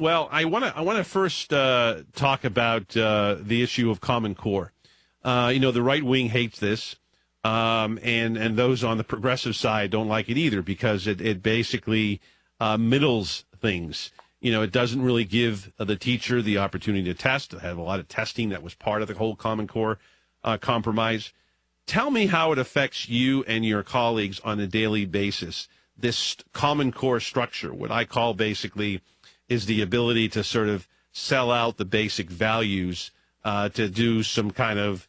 Well, I want to first talk about the issue of Common Core. The right wing hates this, and those on the progressive side don't like it either because it basically middles things. It doesn't really give the teacher the opportunity to test. Have a lot of testing that was part of the whole Common Core compromise. Tell me how it affects you and your colleagues on a daily basis. This Common Core structure, what I call basically is the ability to sort of sell out the basic values to do some kind of,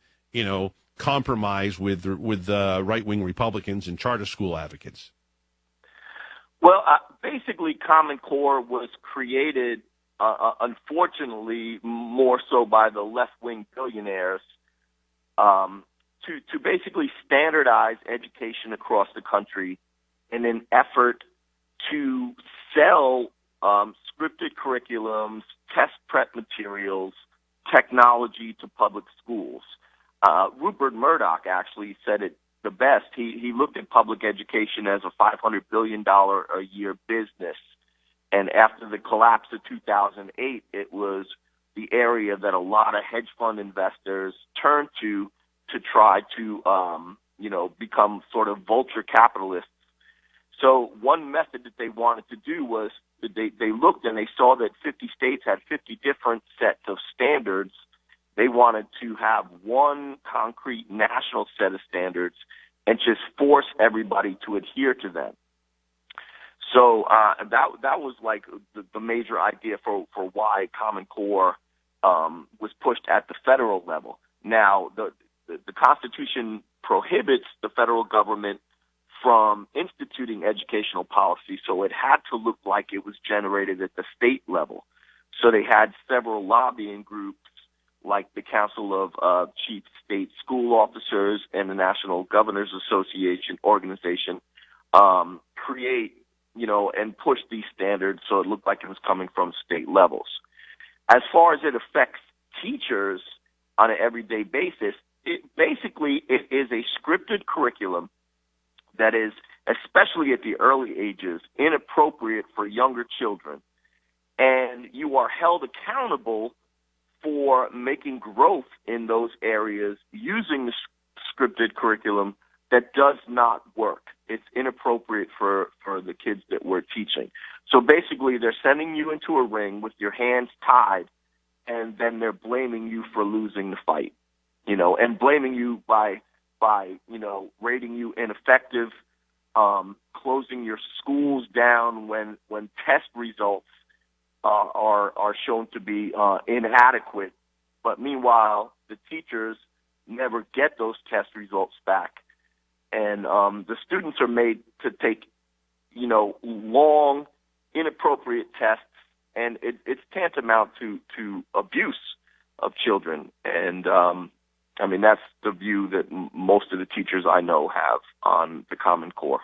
compromise with right-wing Republicans and charter school advocates. Well, basically, Common Core was created, unfortunately, more so by the left-wing billionaires to basically standardize education across the country in an effort to sell scripted curriculums, test prep materials, technology to public schools. Rupert Murdoch actually said it the best. He looked at public education as a $500 billion a year business. And after the collapse of 2008, it was the area that a lot of hedge fund investors turned to try to, become sort of vulture capitalists. So one method that they wanted to do was that they looked and they saw that 50 states had 50 different sets of standards. They wanted to have one concrete national set of standards and just force everybody to adhere to them. So that was like the major idea for why Common Core was pushed at the federal level. Now, the Constitution prohibits the federal government from instituting educational policy, so it had to look like it was generated at the state level. So they had several lobbying groups like the Council of Chief State School Officers and the National Governors Association organization create, and push these standards so it looked like it was coming from state levels. As far as it affects teachers on an everyday basis, it is a scripted curriculum that is, especially at the early ages, inappropriate for younger children. And you are held accountable for making growth in those areas using the scripted curriculum that does not work. It's inappropriate for the kids that we're teaching. So basically, they're sending you into a ring with your hands tied, and then they're blaming you for losing the fight, and blaming you by rating you ineffective, closing your schools down when test results are shown to be inadequate. But meanwhile, the teachers never get those test results back. And the students are made to take, long, inappropriate tests, and it's tantamount to abuse of children. And, that's the view that most of the teachers I know have on the Common Core.